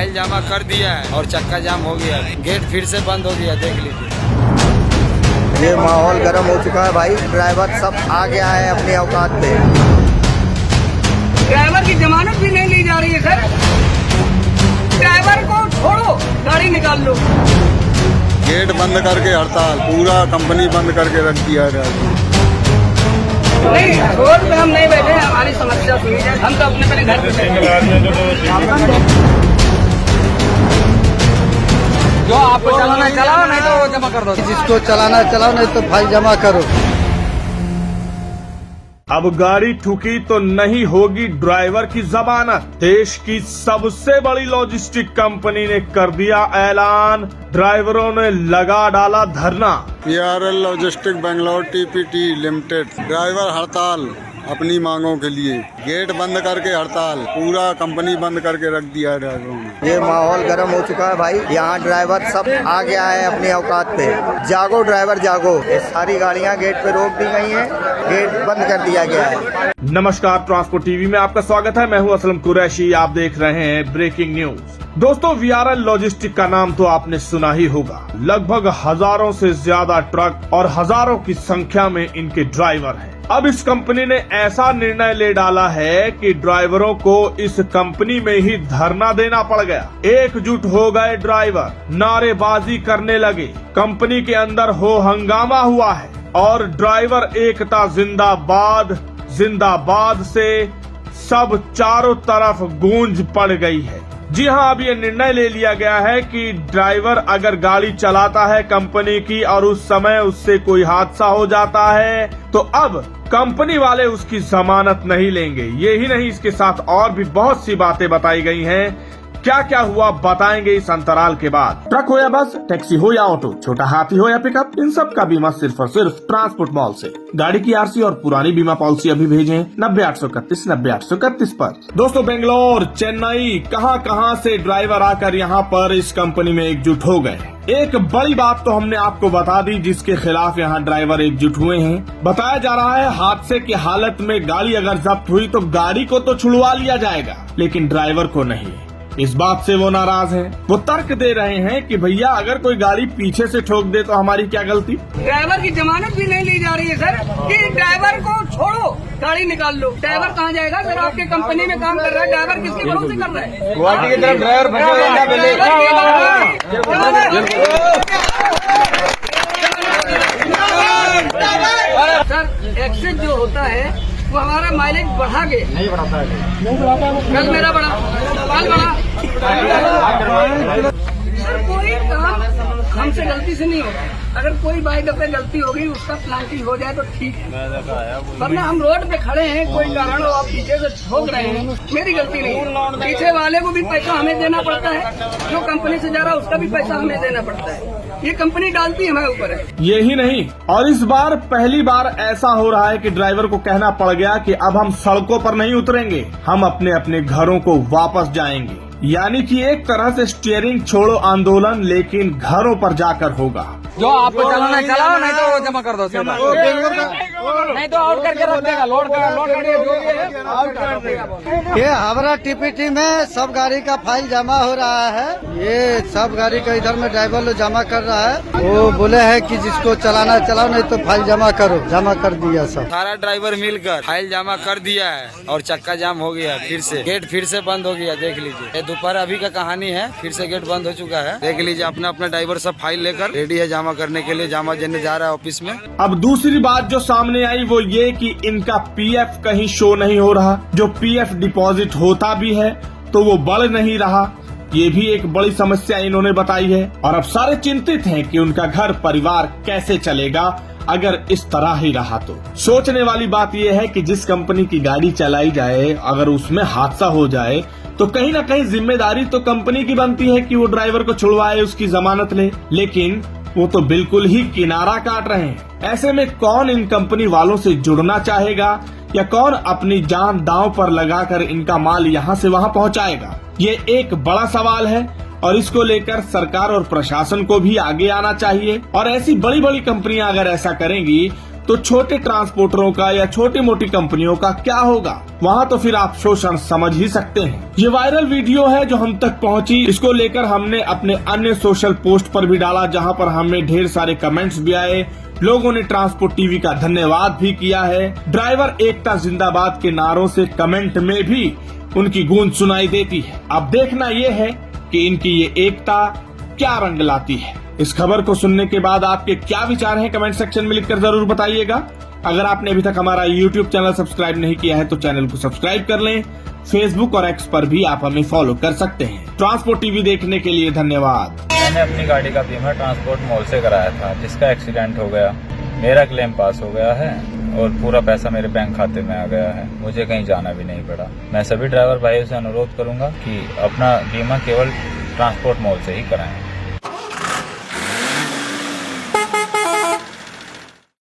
File जमा कर दिया है और चक्का जाम हो गया, गेट फिर से बंद हो गया, देख लीजिए। ये माहौल गर्म हो चुका है भाई, ड्राइवर सब आ गया है अपनी औकात पे। ड्राइवर की जमानत भी नहीं ली जा रही है सर। ड्राइवर को छोड़ो, गाड़ी निकाल लो। गेट बंद करके हड़ताल, पूरा कंपनी बंद करके रख दिया है। नहीं, रोड पे हम नहीं बैठे, हमारी समस्या सुनी जाए, हम तो अपने घर पे जो आपको चलाना चलाओ, नहीं तो जमा कर दो। जिसको चलाना चलाओ, नहीं तो फाइल जमा करो। अब गाड़ी ठुकी तो नहीं होगी ड्राइवर की जमानत। देश की सबसे बड़ी लॉजिस्टिक कंपनी ने कर दिया ऐलान, ड्राइवरों ने लगा डाला धरना। PRL logistic Bangalore TPT limited driver हड़ताल अपनी मांगों के लिए, गेट बंद करके हड़ताल, पूरा कंपनी बंद करके रख दिया है ड्राइवरों ने। ये माहौल गर्म हो चुका है भाई, यहाँ ड्राइवर सब आ गया है अपनी औकात पे। जागो ड्राइवर जागो, ये सारी गाड़ियाँ गेट पे रोक दी गई हैं, गेट बंद कर दिया गया है। नमस्कार, ट्रांसपोर्ट टीवी में आपका स्वागत है। मैं हूं असलम कुरैशी, आप देख रहे हैं ब्रेकिंग न्यूज। दोस्तों, VRL लॉजिस्टिक का नाम तो आपने सुना ही होगा। लगभग हजारों से ज्यादा ट्रक और हजारों की संख्या में इनके ड्राइवर हैं। अब इस कंपनी ने ऐसा निर्णय ले डाला है कि ड्राइवरों को इस कंपनी में ही धरना देना पड़ गया। एकजुट हो गए ड्राइवर, नारेबाजी करने लगे, कंपनी के अंदर हो हंगामा हुआ है और ड्राइवर एकता जिंदाबाद जिंदाबाद से सब चारों तरफ गूंज पड़ गई है। जी हां, अब ये निर्णय ले लिया गया है कि ड्राइवर अगर गाड़ी चलाता है कंपनी की और उस समय उससे कोई हादसा हो जाता है तो अब कंपनी वाले उसकी जमानत नहीं लेंगे। ये ही नहीं, इसके साथ और भी बहुत सी बातें बताई गई हैं। क्या क्या हुआ बताएंगे इस अंतराल के बाद। ट्रक हो या बस, टैक्सी हो या ऑटो, छोटा हाथी हो या पिकअप, इन सब का बीमा सिर्फ और सिर्फ ट्रांसपोर्ट मॉल से। गाड़ी की RC और पुरानी बीमा पॉलिसी अभी भेजें 90-831 90-831 पर। दोस्तों, बेंगलोर, चेन्नई, कहां से ड्राइवर आकर यहां पर इस कंपनी में एकजुट हो गए। एक बड़ी बात तो हमने आपको बता दी जिसके खिलाफ यहाँ ड्राइवर एकजुट हुए हैं। बताया जा रहा है हादसे की हालत में गाड़ी अगर जब्त हुई तो गाड़ी को तो छुड़वा लिया जाएगा, लेकिन ड्राइवर को नहीं। इस बात से वो नाराज हैं। वो तर्क दे रहे हैं कि भैया अगर कोई गाड़ी पीछे से ठोक दे तो हमारी क्या गलती। ड्राइवर की जमानत भी नहीं ली जा रही है सर। कि ड्राइवर को छोड़ो, गाड़ी निकाल लो। ड्राइवर कहाँ जाएगा सर? आपके कंपनी में काम कर रहा है, ड्राइवर किसके भरोसे कर रहा है? गुवाहाटी की तरफ सर, एक्सेस जो होता है वो हमारा माइलेज बढ़ा के नहीं बढ़ाता है। कल मेरा बढ़ा, कल बढ़ा। सर, कोई काम हमसे गलती से नहीं होगा। अगर कोई बाइक पे गलती होगी, उसका प्लांटिंग हो जाए तो ठीक है, वरना हम रोड पे खड़े हैं, कोई कारण हो आप पीछे से ठोक रहे हैं, मेरी गलती नहीं है। पीछे वाले को भी पैसा हमें देना पड़ता है, जो कंपनी से जा रहा है उसका भी पैसा हमें देना पड़ता है। ये कंपनी डालती है हमारे ऊपर है। यही नहीं, और इस बार पहली बार ऐसा हो रहा है कि ड्राइवर को कहना पड़ गया कि अब हम सड़कों पर नहीं उतरेंगे, हम अपने अपने घरों को वापस जाएंगे। यानी कि एक तरह से स्टीयरिंग छोड़ो आंदोलन, लेकिन घरों पर जाकर होगा। जो आपको चलाना चलाओ, नहीं तो जमा कर दो। नहीं तो आउट करके रख देगा, लोड ये हावड़ा TPT में सब गाड़ी का फाइल जमा हो रहा है। ये सब गाड़ी का इधर में ड्राइवर लोग जमा कर रहा है। वो बोले है कि जिसको चलाना चलाओ, नहीं तो फाइल जमा करो। जमा कर दिया सब, सारा ड्राइवर मिलकर फाइल जमा कर दिया है और चक्का जाम हो गया, फिर से गेट फिर से बंद हो गया, देख लीजिए। ये दोपहर अभी का कहानी है, फिर से गेट बंद हो चुका है, देख लीजिए। अपना अपना ड्राइवर सब फाइल लेकर रेडी है जमा करने के लिए, जमा देने जा रहा है ऑफिस में। अब दूसरी बात जो सामने आई वो ये कि इनका PF कहीं शो नहीं हो रहा। जो PF डिपॉजिट होता भी है तो वो बढ़ नहीं रहा। ये भी एक बड़ी समस्या इन्होंने बताई है। और अब सारे चिंतित हैं कि उनका घर परिवार कैसे चलेगा अगर इस तरह ही रहा तो। सोचने वाली बात यह है कि जिस कंपनी की गाड़ी चलाई जाए, अगर उसमें हादसा हो जाए तो कहीं न कहीं जिम्मेदारी तो कंपनी की बनती है कि वो ड्राइवर को छुड़वाए, उसकी जमानत ले। लेकिन वो तो बिल्कुल ही किनारा काट रहे हैं। ऐसे में कौन इन कंपनी वालों से जुड़ना चाहेगा या कौन अपनी जान दांव पर लगाकर इनका माल यहाँ से वहाँ पहुँचाएगा? ये एक बड़ा सवाल है और इसको लेकर सरकार और प्रशासन को भी आगे आना चाहिए। और ऐसी बड़ी बड़ी कंपनियां अगर ऐसा करेंगी तो छोटे ट्रांसपोर्टरों का या छोटी मोटी कंपनियों का क्या होगा? वहाँ तो फिर आप शोषण समझ ही सकते हैं। ये वायरल वीडियो है जो हम तक पहुँची, इसको लेकर हमने अपने अन्य सोशल पोस्ट पर भी डाला, जहाँ पर हमें ढेर सारे कमेंट्स भी आए। लोगों ने ट्रांसपोर्ट टीवी का धन्यवाद भी किया है। ड्राइवर एकता जिंदाबाद के नारों से कमेंट में भी उनकी गूंज सुनाई देती है। अब देखना ये है कि इनकी ये एकता क्या रंग लाती है। इस खबर को सुनने के बाद आपके क्या विचार हैं, कमेंट सेक्शन में लिखकर जरूर बताइएगा। अगर आपने अभी तक हमारा YouTube चैनल सब्सक्राइब नहीं किया है तो चैनल को सब्सक्राइब कर लें। फेसबुक और एक्स पर भी आप हमें फॉलो कर सकते हैं। ट्रांसपोर्ट टीवी देखने के लिए धन्यवाद। मैंने अपनी गाड़ी का बीमा ट्रांसपोर्ट मॉल से कराया था, जिसका एक्सीडेंट हो गया। मेरा क्लेम पास हो गया है और पूरा पैसा मेरे बैंक खाते में आ गया है। मुझे कहीं जाना भी नहीं पड़ा। मैं सभी ड्राइवर भाइयों से अनुरोध करूंगा कि अपना बीमा केवल ट्रांसपोर्ट मॉल से ही कराएं।